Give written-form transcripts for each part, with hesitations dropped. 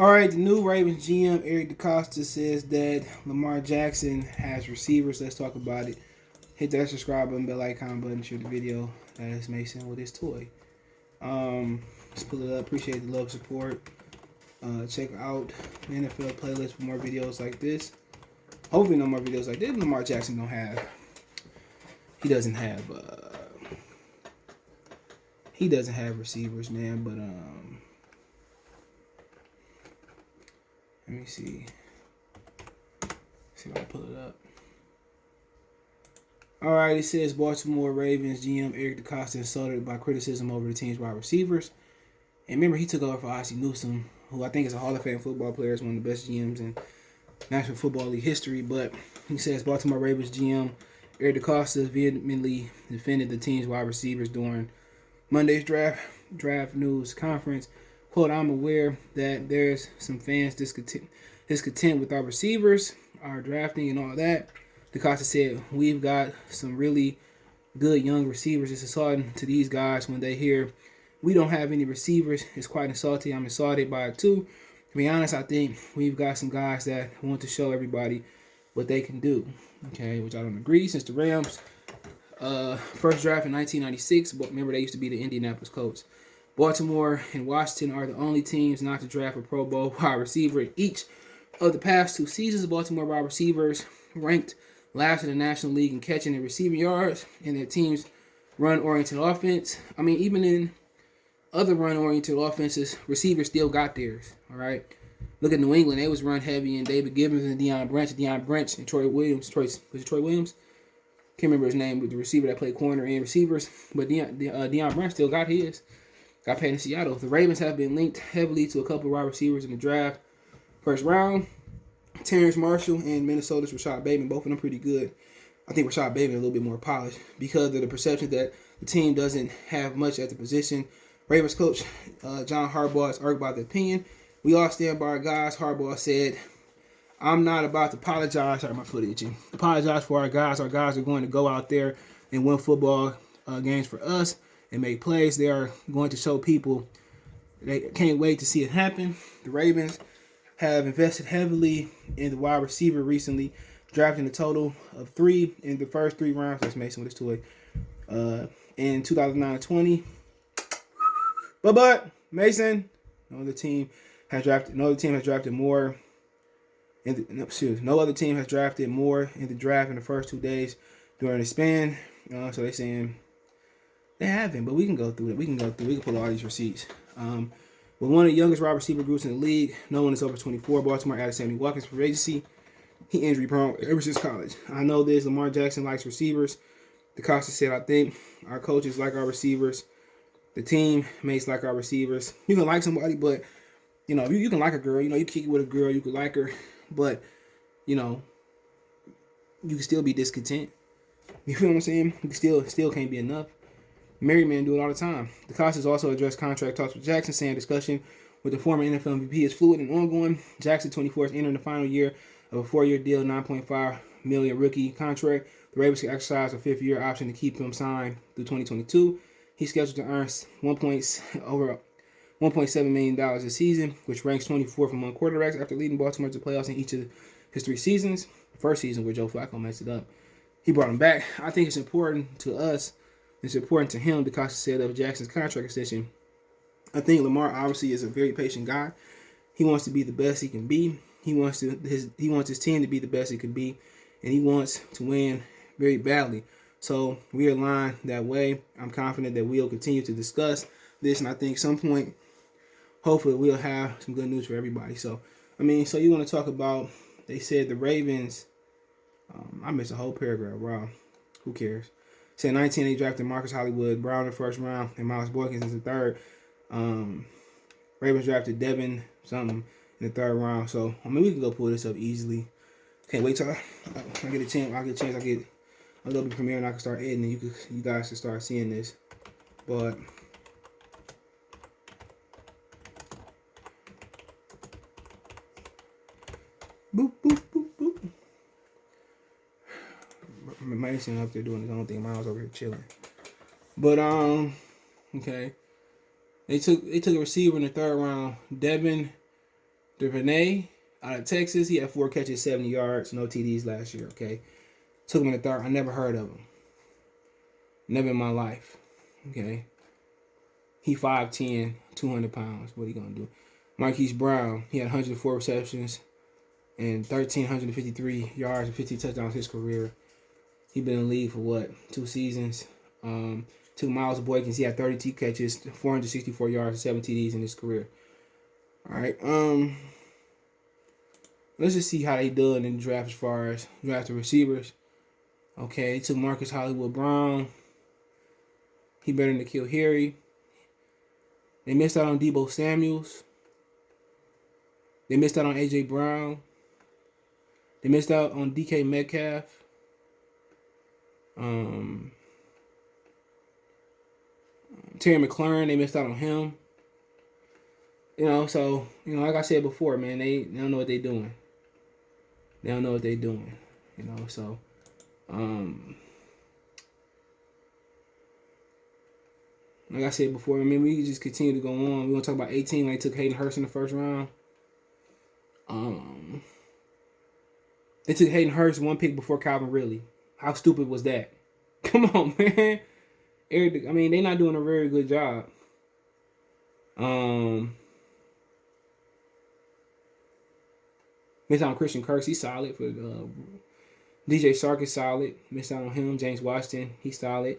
All right, the new Ravens GM, Eric DeCosta, says that Lamar Jackson has receivers. Let's talk about it. Hit that subscribe button, bell icon button, share the video. That is Mason with his toy. Let's pull it up. Appreciate the love, support. Check out the NFL playlist for more videos like this. Hopefully, no more videos like this. Lamar Jackson don't have. He doesn't have receivers, man. But let me see. See if I pull it up. All right, it says Baltimore Ravens GM Eric DeCosta insulted by criticism over the team's wide receivers. And remember, he took over for Ozzie Newsome, who I think is a Hall of Fame football player, is one of the best GMs in National Football League history. But he says Baltimore Ravens GM Eric DeCosta vehemently defended the team's wide receivers during Monday's draft news conference. Quote, I'm aware that there's some fans discontent with our receivers, our drafting, and all that. DeCosta said, we've got some really good young receivers. It's insulting to these guys when they hear we don't have any receivers. It's quite insulting. I'm insulted by it too. To be honest, I think we've got some guys that want to show everybody what they can do. Okay, which I don't agree, since the Rams first draft in 1996, but remember they used to be the Indianapolis Colts. Baltimore and Washington are the only teams not to draft a Pro Bowl wide receiver in each of the past 2 seasons. Baltimore wide receivers ranked last in the National League in catching and receiving yards in their team's run-oriented offense. I mean, even in other run-oriented offenses, receivers still got theirs, all right? Look at New England. They was run-heavy, and David Gibbons and Deion Branch and Troy Williams. Was it Troy Williams? Can't remember his name, but the receiver that played corner and receivers. But Deion Branch still got his. Got paid in Seattle. The Ravens have been linked heavily to a couple of wide receivers in the draft. First round, Terrence Marshall and Minnesota's Rashad Bateman, both of them pretty good. I think Rashad Bateman a little bit more polished because of the perception that the team doesn't have much at the position. Ravens coach John Harbaugh is argued by the opinion. We all stand by our guys. Harbaugh said, I'm not about to apologize. Sorry, my foot itching. Apologize for our guys. Our guys are going to go out there and win football games for us and make plays. They are going to show people they can't wait to see it happen. The Ravens have invested heavily in the wide receiver recently, drafting a total of 3 in the first 3 rounds. That's Mason with his toy. In 2009 and 20. But Mason, no other team has drafted more. No other team has drafted more in the draft in the first 2 days during the span. So they're saying they haven't, but we can go through it. We can pull all these receipts. With one of the youngest wide receiver groups in the league, no one is over 24. Baltimore added Sammy Watkins for agency. He injury prone ever since college. I know this. Lamar Jackson likes receivers. DeCosta said, I think our coaches like our receivers. The team mates like our receivers. You can like somebody, but, you can like a girl. You kick it with a girl. You could like her. But, you can still be discontent. You feel what I'm saying? You still can't be enough. Married men do it all the time. DeCosta has also addressed contract talks with Jackson, saying discussion with the former NFL MVP is fluid and ongoing. Jackson, 24, is entering the final year of a 4-year deal, $9.5 million rookie contract. The Ravens can exercise a 5th-year option to keep him signed through 2022. He's scheduled to earn over $1.7 million this season, which ranks 24th among quarterbacks after leading Baltimore to the playoffs in each of his 3 seasons. The first season where Joe Flacco messed it up, he brought him back. I think it's important to us. It's important to him, DeCosta said of Jackson's contract extension. I think Lamar obviously is a very patient guy. He wants to be the best he can be. He wants his team to be the best it can be, and he wants to win very badly. So we align that way. I'm confident that we'll continue to discuss this, and I think some point, hopefully, we'll have some good news for everybody. So you want to talk about? They said the Ravens. I missed a whole paragraph. Wow, who cares? Said 19, they drafted Marcus Hollywood Brown in the first round and Miles Boykins in the third. Ravens drafted Devin something in the 3rd round. So, we can go pull this up easily. Can't wait till I get a chance. I get a little bit premiere and I can start editing and you guys can start seeing this. But boop, boop, boop, boop. Mason up there doing his own thing. Miles over here chilling. But okay. They took a receiver in the 3rd round, Devin DeVernay out of Texas, he had 4 catches, 70 yards, no TDs last year, okay? Took him in the third. I never heard of him. Never in my life, okay? He 5'10", 200 pounds. What are you going to do? Marquise Brown, he had 104 receptions and 1,353 yards and 15 touchdowns his career. He been in the league for, what, 2 seasons? Took Miles Boykins, he had 32 catches, 464 yards, and 7 TDs in his career. All right, let's just see how they done in the draft as far as drafted receivers. Okay, they took Marcus Hollywood Brown. He better than N'Keal Harry. They missed out on Deebo Samuels. They missed out on A.J. Brown. They missed out on DK Metcalf. Terry McLaurin, they missed out on him. So, like I said before, man, they don't know what they're doing. They don't know what they're doing. So, like I said before, I mean, we just continue to go on. We're going to talk about 18 when they took Hayden Hurst in the first round. They took Hayden Hurst 1 pick before Calvin Ridley. How stupid was that? Come on, man. They're not doing a very good job. Missed out on Christian Kirk. He's solid. For DJ Sark is solid. Missed out on him. James Washington. He's solid.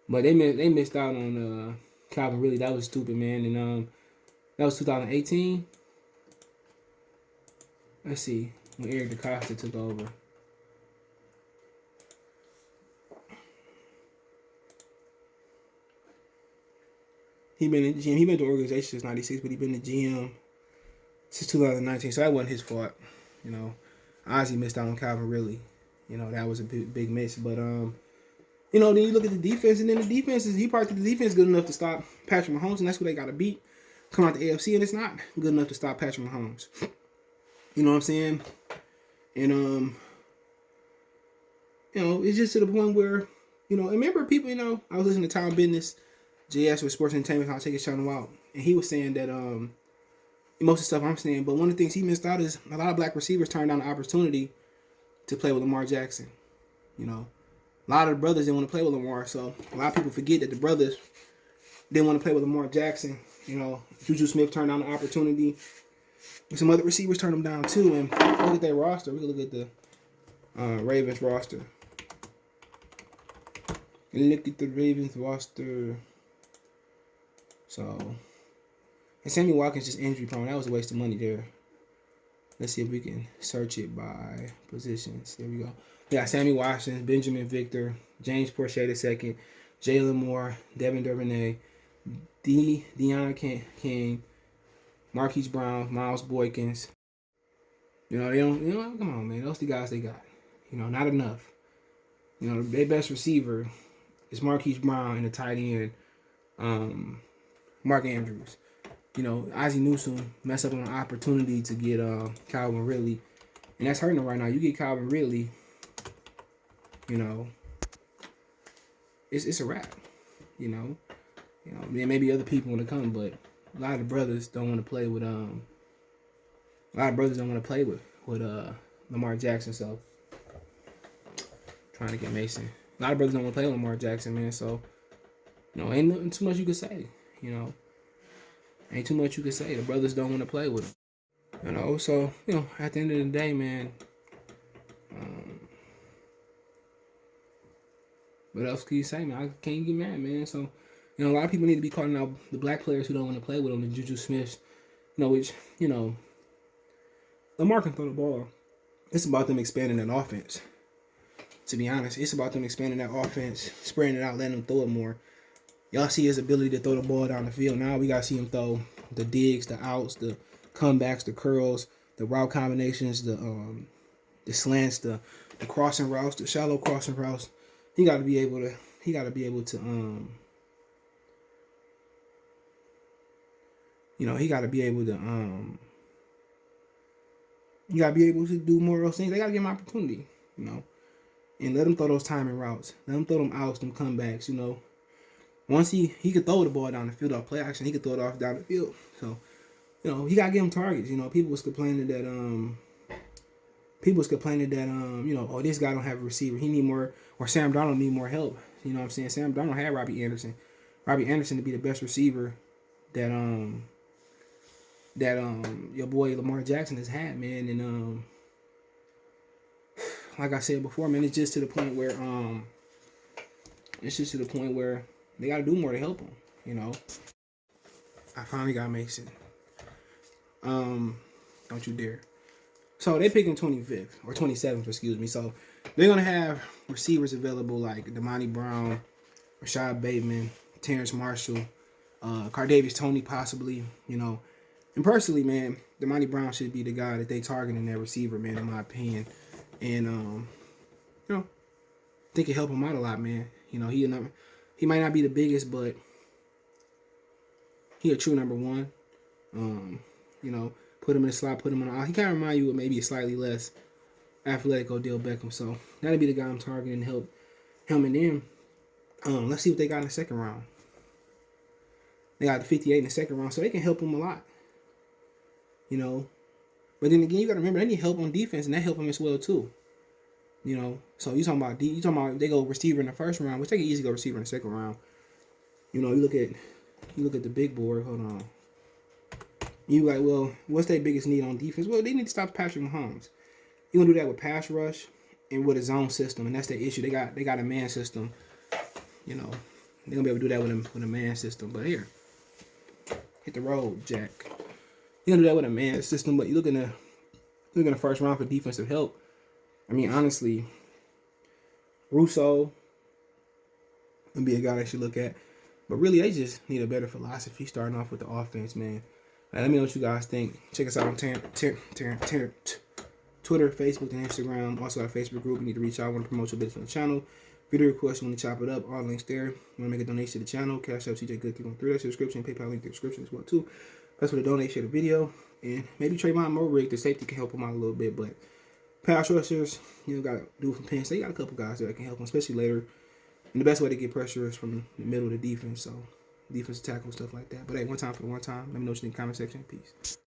But they missed out on Calvin Ridley. That was stupid, man. And that was 2018. Let's see when Eric DeCosta took over. He been in GM. He been to the organization since '96, but he been the GM since 2019. So that wasn't his fault. Ozzie missed out on Calvin Ridley. That was a big miss. But then you look at the defense, and then the defense he probably think the defense is good enough to stop Patrick Mahomes, and that's what they got to beat. Come out the AFC, and it's not good enough to stop Patrick Mahomes. You know what I'm saying? And it's just to the point where, and remember people, I was listening to Tom Business, JS with Sports Entertainment, I'll take his channel out, and he was saying that most of the stuff I'm saying, but one of the things he missed out is a lot of black receivers turned down the opportunity to play with Lamar Jackson. A lot of the brothers didn't want to play with Lamar, so a lot of people forget that the brothers didn't want to play with Lamar Jackson. Juju Smith turned down the opportunity. And some other receivers turned them down too. And look at their roster. We can look at the Ravens roster. Look at the Ravens roster. So, and Sammy Watkins just injury prone. That was a waste of money there. Let's see if we can search it by positions. There we go. We got Sammy Watkins, Benjamin Victor, James Prochet II, Jalen Moore, Devin Duvernay, Deon King, Marquise Brown, Miles Boykins. They don't, come on, man. Those the guys they got. Not enough. Their best receiver is Marquise Brown and the tight end, Mark Andrews. Ozzie Newsome messed up on an opportunity to get Calvin Ridley. And that's hurting him right now. You get Calvin Ridley, it's a wrap. Then maybe other people want to come, but a lot of the brothers don't want to play with Lamar Jackson. So trying to get Mason. A lot of brothers don't want to play with Lamar Jackson, man. So ain't nothing too much you could say. Ain't too much you could say. The brothers don't want to play with him. So at the end of the day, man. What else can you say, man? I can't get mad, man. So, a lot of people need to be calling out the black players who don't want to play with them, the Juju Smiths, which, Lamar can throw the ball. It's about them expanding that offense. To be honest, it's about them expanding that offense, spreading it out, letting them throw it more. Y'all see his ability to throw the ball down the field. Now we got to see him throw the digs, the outs, the comebacks, the curls, the route combinations, the slants, the crossing routes, the shallow crossing routes. He got to be able to do more of those things. They got to give him opportunity, and let him throw those timing routes. Let him throw them outs, them comebacks, once he could throw the ball down the field off play action, he could throw it off down the field. So, you gotta give him targets. People was complaining that oh, this guy don't have a receiver. He need more, or Sam Darnold need more help. You know what I'm saying? Sam Darnold had Robbie Anderson. Robbie Anderson to be the best receiver that your boy Lamar Jackson has had, man. And like I said before, man, it's just to the point where they gotta do more to help him. I finally got Mason. Don't you dare. So they picking 25th or 27th, excuse me. So they're gonna have receivers available like Damani Brown, Rashad Bateman, Terrence Marshall, Cardavious Toney possibly. And personally, man, Damani Brown should be the guy that they target in their receiver, man, in my opinion. And I think it help him out a lot, man. He might not be the biggest, but he a true number one. Put him in the slot, put him on the. He kind of remind you of maybe a slightly less athletic Odell Beckham. So that'll be the guy I'm targeting to help him and them. Let's see what they got in the second round. They got the 58 in the second round, so they can help him a lot. But then again, you got to remember they need help on defense, and that help him as well too. So you talking about they go receiver in the first round, which they can easily go receiver in the second round. You look at the big board. Hold on. You like, well, what's their biggest need on defense? Well, they need to stop Patrick Mahomes. You gonna do that with pass rush and with a zone system, and that's the issue. They got a man system. They're gonna be able to do that with a man system. But here, hit the road, Jack. You gonna do that with a man system, but you look in the first round for defensive help. I mean, honestly, Russo would be a guy they should look at. But really, they just need a better philosophy starting off with the offense, man. Let me know what you guys think. Check us out on Twitter, Facebook, and Instagram. Also, our Facebook group. You need to reach out. I want to promote your business on the channel. Video requests, you want to chop it up. All links there. You want to make a donation to the channel. Cash App, CJ Good 313. That's the description. PayPal link in the description as well, too. That's where the donate, share the video. And maybe Trayvon Mobrick, the safety, can help him out a little bit. But pass rushers, got to do it from Penn State. You got a couple guys there that can help them, especially later. And the best way to get pressure is from the middle of the defense. So defensive tackle, stuff like that. But hey, one time for the one time. Let me know what you think in the comment section. Peace.